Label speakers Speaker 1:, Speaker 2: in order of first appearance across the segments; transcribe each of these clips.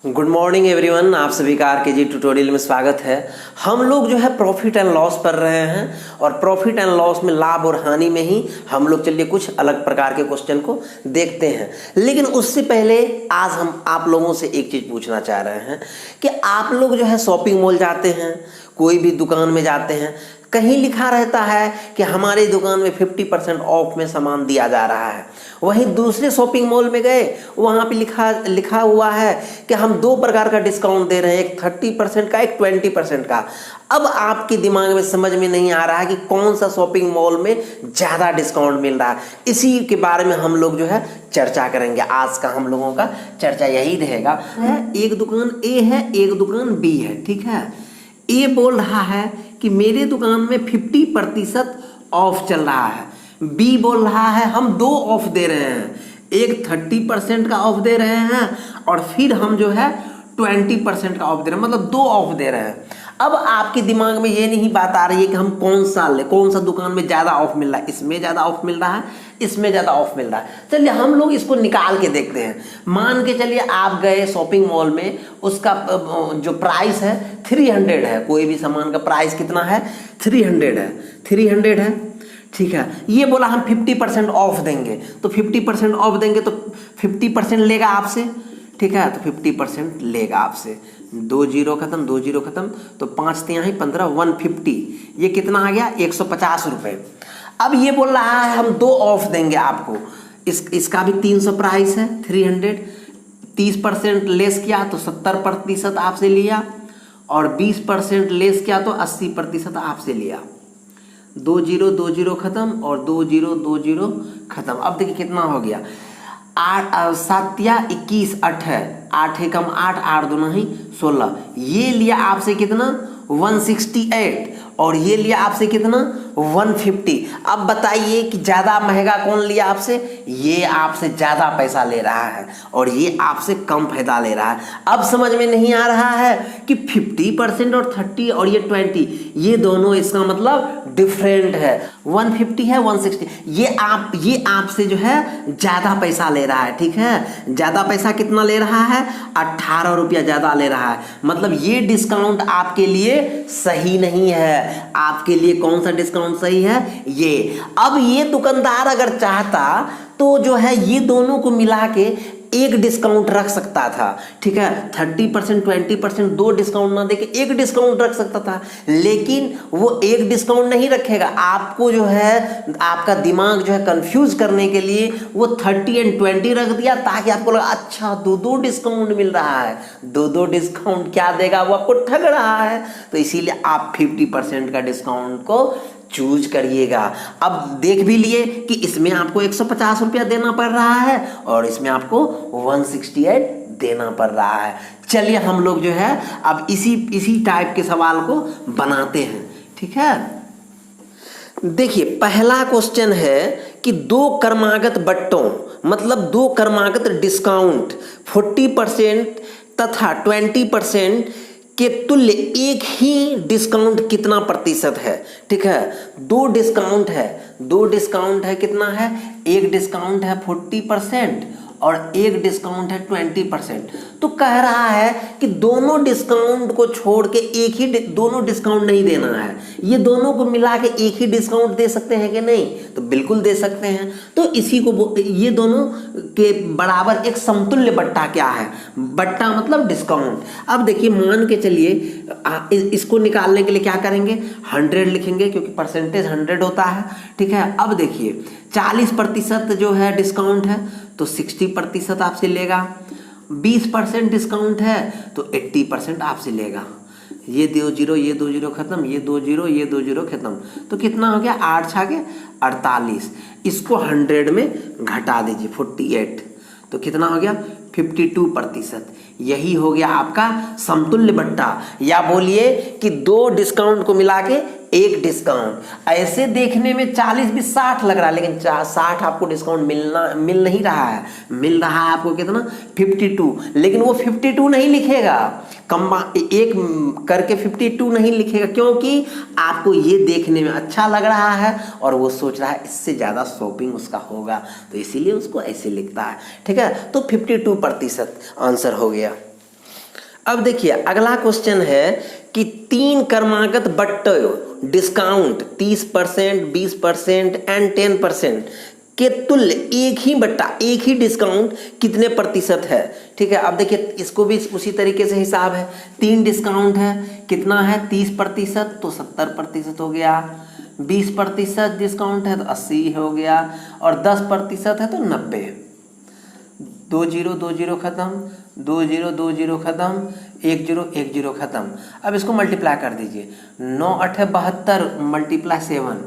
Speaker 1: Good morning everyone, आप सभी का आरकेजी ट्यूटोरियल में स्वागत है। हम लोग जो है प्रॉफिट एंड लॉस पढ़ रहे हैं और प्रॉफिट एंड लॉस में लाभ और हानि में ही हम लोग चलिए कुछ अलग प्रकार के क्वेश्चन को देखते हैं। लेकिन उससे पहले आज हम आप लोगों से एक चीज़ पूछना चाह रहे हैं कि आप लोग जो है शॉपिंग मॉल जाते हैं, कोई भी दुकान में जाते हैं, कहीं लिखा रहता है कि हमारी दुकान में 50% ऑफ में सामान दिया जा रहा है। वहीं दूसरे शॉपिंग मॉल में गए, वहाँ पे लिखा हुआ है कि हम दो प्रकार का डिस्काउंट दे रहे हैं, एक 30% का, एक 20% का। अब आपके दिमाग में समझ में नहीं आ रहा है कि कौन सा शॉपिंग मॉल में ज़्यादा डिस्काउंट मिल रहा है। इसी के बारे में हम लोग जो है चर्चा करेंगे। आज का हम लोगों का चर्चा यही रहेगा। एक दुकान ए है, एक दुकान बी है, ठीक है। ए बोल रहा है कि मेरे दुकान में 50% ऑफ चल रहा है। बी बोल रहा है हम दो ऑफ दे रहे हैं, एक 30% का ऑफ दे रहे हैं और फिर हम जो है 20% का ऑफ दे रहे हैं, मतलब दो ऑफ दे रहे हैं। अब आपके दिमाग में ये नहीं बात आ रही है कि हम कौन सा दुकान में ज़्यादा ऑफ मिल रहा है, इसमें ज़्यादा ऑफ मिल रहा है, इसमें ज़्यादा ऑफ मिल रहा है। चलिए हम लोग इसको निकाल के देखते हैं। मान के चलिए आप गए शॉपिंग मॉल में, उसका जो प्राइस है 300 है। कोई भी सामान का प्राइस कितना है? 300 है। 300 है, ठीक है। ये बोला हम 50% ऑफ देंगे, तो 50% ऑफ देंगे तो 50% लेगा आपसे, ठीक है। तो 50% लेगा आपसे। 2 जीरो खत्म, 2 जीरो खत्म, तो 5 तिहाई 15, 150। ये कितना आ गया? 150 रुपये। अब ये बोल रहा है हम दो ऑफ देंगे आपको। इसका भी 300 प्राइस है, 300। 30% लेस किया तो 70% आपसे लिया और 20% लेस किया तो 80% आपसे लिया। 2 जीरो खत्म और 2 जीरो खत्म। अब देखिए कितना हो गया। 8 7 या 21, 8 है, 8 है कम 8, 8 दूना ही 16। ये लिया आपसे कितना? 168 और ये लिया आपसे कितना? 150। अब बताइए कि ज़्यादा महंगा कौन लिया आपसे? ये आपसे ज़्यादा पैसा ले रहा है और ये आपसे कम फायदा ले रहा है। अब समझ में नहीं आ रहा है कि 50% और 30 और ये 20, ये दोनों इसका मतलब डिफरेंट है। 150 है, 160। ये आपसे जो है ज़्यादा पैसा ले रहा है, ठीक है। ज़्यादा पैसा कितना ले रहा है? 18 रुपया ज़्यादा ले रहा है। मतलब ये डिस्काउंट आपके लिए सही नहीं है। आपके लिए कौन सा डिस्काउंट सही है? ये। अब ये दुकानदार अगर चाहता तो जो है ये दोनों को मिला के एक डिस्काउंट रख सकता था, ठीक है। 30%, 20% दो डिस्काउंट ना देके एक डिस्काउंट रख सकता था, लेकिन वो एक डिस्काउंट नहीं रखेगा। आपको जो है आपका दिमाग जो है कंफ्यूज करने के लिए वो 30 और 20 रख दिया, ताकि आपको लगा अच्छा दो डिस्काउंट मिल रहा है। दो डिस्काउंट क्या देगा? वो आपको ठग रहा है। तो इसीलिए आप 50% का डिस्काउंट को चूज करिएगा। अब देख भी लिए कि इसमें आपको 150 रुपया देना पड़ रहा है और इसमें आपको 168 देना पड़ रहा है। चलिए हम लोग जो है अब इसी टाइप के सवाल को बनाते हैं, ठीक है। देखिए पहला क्वेश्चन है कि दो क्रमागत बट्टों, मतलब दो क्रमागत डिस्काउंट 40% तथा 20% के तुल्य एक ही डिस्काउंट कितना प्रतिशत है, ठीक है। दो डिस्काउंट है कितना है? एक डिस्काउंट है 40% और एक डिस्काउंट है 20%। तो कह रहा है कि दोनों डिस्काउंट को छोड़ के दोनों डिस्काउंट नहीं देना है। ये दोनों को मिला के एक ही डिस्काउंट दे सकते हैं कि नहीं? तो बिल्कुल दे सकते हैं। तो इसी को ये दोनों के बराबर एक समतुल्य बट्टा क्या है? बट्टा मतलब डिस्काउंट। अब देखिए मान के चलिए इसको निकालने के लिए क्या करेंगे? 100 लिखेंगे, क्योंकि परसेंटेज 100 होता है, ठीक है। अब देखिए 40% जो है डिस्काउंट है तो 60% आपसे लेगा। 20% डिस्काउंट है तो 80% आपसे लेगा। ये 2 जीरो खत्म, ये 2 जीरो खत्म, तो कितना हो गया? 8 छाके 48। इसको 100 में घटा दीजिए, 48, तो कितना हो गया? 52%। यही हो गया आपका समतुल्य बट्टा, या बोलिए कि दो डिस्काउंट को मिला के एक डिस्काउंट। ऐसे देखने में 40 भी 60 लग रहा है, लेकिन 60 आपको डिस्काउंट मिल नहीं रहा है। मिल रहा है आपको कितना? 52। लेकिन वो 52 नहीं लिखेगा, एक करके 52 नहीं लिखेगा, क्योंकि आपको ये देखने में अच्छा लग रहा है और वो सोच रहा है इससे ज़्यादा शॉपिंग उसका होगा, तो इसीलिए उसको ऐसे लिखता है, ठीक है। तो 52% आंसर हो गया। अब देखिए अगला क्वेश्चन है कि 3 क्रमागत बट्टे डिस्काउंट 30%, 20% एंड 10% के तुल्य एक ही बट्टा, एक ही डिस्काउंट कितने प्रतिशत है। ठीक है, अब देखिए इसको भी उसी तरीके से हिसाब है। 3 डिस्काउंट है, कितना है 30% तो 70% हो गया, 20% डिस्काउंट है तो 80 हो गया, और 10% है तो 90। 2 0 2 0 खत्म, 2 0 2 0 खत्म, 1 0 1 0 खत्म। अब इसको मल्टीप्लाई कर दीजिए। 9 8 72 मल्टीप्लाई 7,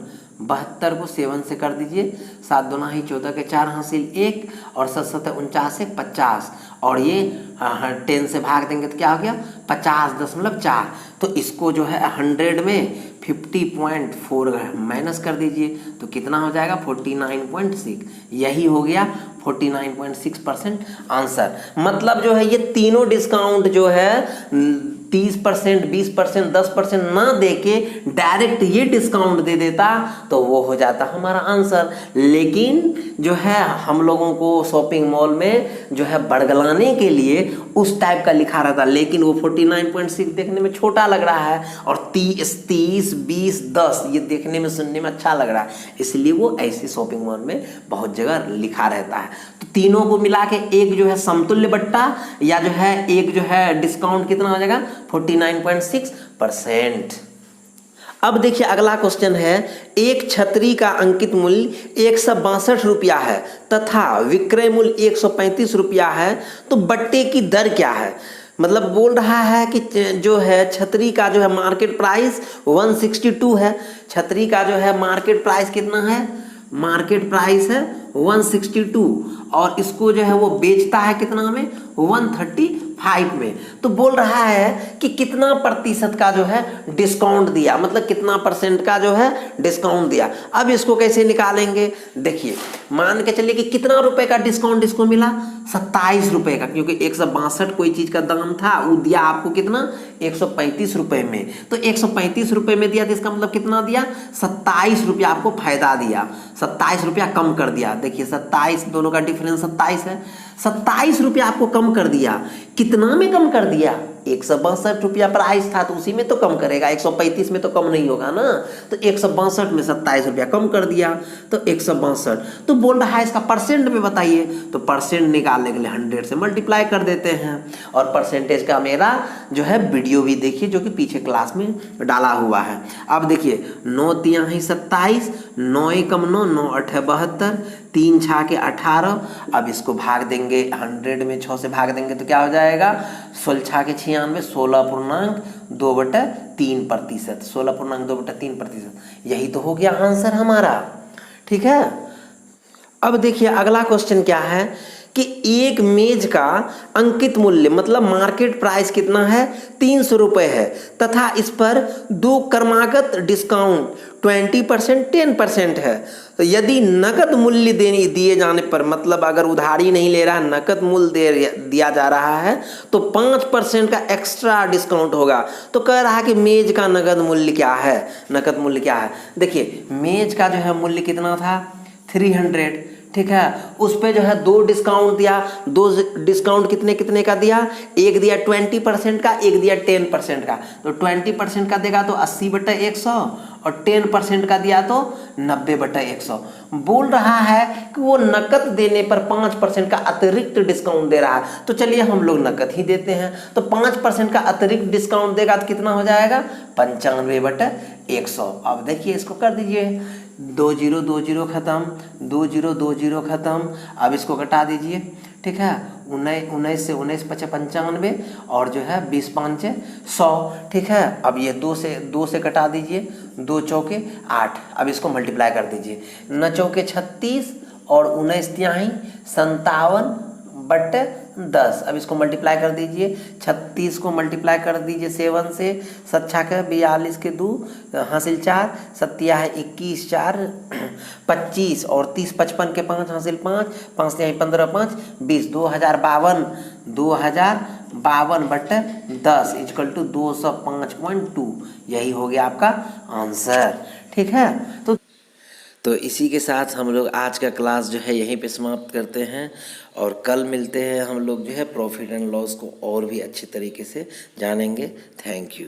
Speaker 1: 72 को 7 से कर दीजिए। 7 दूना ही 14 के 4 हासिल 1, और 7 7 49 से 50, और ये 10 से भाग देंगे तो क्या हो गया 50.4। तो इसको जो है 100 में 50.4 माइनस कर दीजिए तो कितना हो जाएगा 49.6। यही हो गया 49.6% आंसर। मतलब जो है ये तीनों डिस्काउंट जो है 30%, 20%, 10% ना देके डायरेक्ट ये डिस्काउंट दे देता तो वो हो जाता हमारा आंसर। लेकिन जो है हम लोगों को शॉपिंग मॉल में जो है बड़गलाने के लिए उस टाइप का लिखा रहता, लेकिन वो 49.6 देखने में छोटा लग रहा है, और 30, 20, 10 ये देखने में सुनने में अच्छा लग रहा है, इसलिए वो ऐसे शॉपिंग मॉल में बहुत जगह लिखा रहता है। तो तीनों को मिला के एक जो है समतुल्य बट्टा या जो है एक जो है डिस्काउंट कितना हो जाएगा 49.6%। अब देखिए अगला क्वेश्चन है, एक छतरी का अंकित मूल्य 162 रुपया है तथा विक्रय मूल्य 135 रुपया है, तो बट्टे की दर क्या है। मतलब बोल रहा है कि जो है छतरी का जो है मार्केट प्राइस 162 है, छतरी का जो है मार्केट प्राइस कितना है, मार्केट प्राइस है 162, और इसको जो है वो बेचता है कितना में 135 में। तो बोल रहा है कि कितना प्रतिशत का जो है डिस्काउंट दिया, मतलब कितना परसेंट का जो है डिस्काउंट दिया। अब इसको कैसे निकालेंगे, देखिए मान के चलिए कि कितना रुपए का डिस्काउंट इसको मिला 27 रुपए का, क्योंकि 162 कोई चीज का दाम था, वो दिया आपको कितना 135 रुपए में। तो 135 रुपए में दिया तो इसका मतलब कितना दिया 27 रुपया आपको फायदा दिया, 27 रुपया कम कर दिया। देखिए 27 दोनों का डिफरेंस 27 है, 27 रुपया आपको कम कर दिया। कितना में कम कर दिया 162 रुपया प्राइस था तो उसी में तो कम करेगा, 135 में तो कम नहीं होगा ना। तो 162 में 27 रुपया कम कर दिया तो 162। तो बोल रहा है इसका परसेंट में बताइए, तो परसेंट निकालने के लिए 100 से मल्टीप्लाई कर देते हैं। और परसेंटेज का मेरा जो है वीडियो भी देखिए जो कि पीछे क्लास में डाला हुआ है। अब देखिए 9 तिया ही 27, 9 एकम 9, 9 8 72, 3 छा के 18। अब इसको भाग देंगे 100 में 6 से भाग देंगे तो क्या हो जाएगा 16 छा के 96, 16.2/3%, 16.2/3%। यही तो हो गया आंसर हमारा। ठीक है, अब देखिए अगला क्वेश्चन क्या है कि एक मेज का अंकित मूल्य मतलब मार्केट प्राइस कितना है 300 रुपये है तथा इस पर 2 क्रमागत डिस्काउंट 20%, 10% है। तो यदि नकद मूल्य दिए जाने पर, मतलब अगर उधारी नहीं ले रहा है नकद मूल्य दिया जा रहा है तो 5% का एक्स्ट्रा डिस्काउंट होगा। तो कह रहा है कि मेज का नकद मूल्य क्या है, नकद मूल्य क्या है। देखिए मेज का जो है मूल्य कितना था 300, ठीक है, उस पे जो है 2 डिस्काउंट दिया, 2 डिस्काउंट कितने कितने का दिया, एक दिया 20% का, एक दिया 10% का। तो 20% का देगा तो 80/100 और 10% का दिया तो 90/100। बोल रहा है कि वो नकद देने पर 5% का अतिरिक्त डिस्काउंट दे रहा है। तो चलिए हम लोग नकद ही देते हैं, तो 5% का अतिरिक्त डिस्काउंट देगा तो कितना हो जाएगा 95/100। अब देखिए इसको कर दीजिए, 2 0 2 0 खत्म, 2 0 2 0 खत्म। अब इसको घटा दीजिए, ठीक है, 19 से 19 5 95 और जो है 20 5 100, ठीक है। अब ये 2 से घटा दीजिए, 2 चौके 8। अब इसको मल्टीप्लाई कर दीजिए, 9 चौके 36 और 19 तिहाई 57/10। अब इसको मल्टीप्लाई कर दीजिए, 36 को मल्टीप्लाई कर दीजिए 7 से, 7 छा के 42 के 2 हासिल 4, 7 है 21 4 25 और 30 55 के 5 हासिल 5, 5 तिहाई 15 5 20, 2052/10 इक्वल टू 205.2। यही हो गया आपका आंसर। ठीक है, तो इसी के साथ हम लोग आज का क्लास जो है यहीं पे समाप्त करते हैं और कल मिलते हैं। हम लोग जो है प्रॉफिट एंड लॉस को और भी अच्छे तरीके से जानेंगे। Thank you.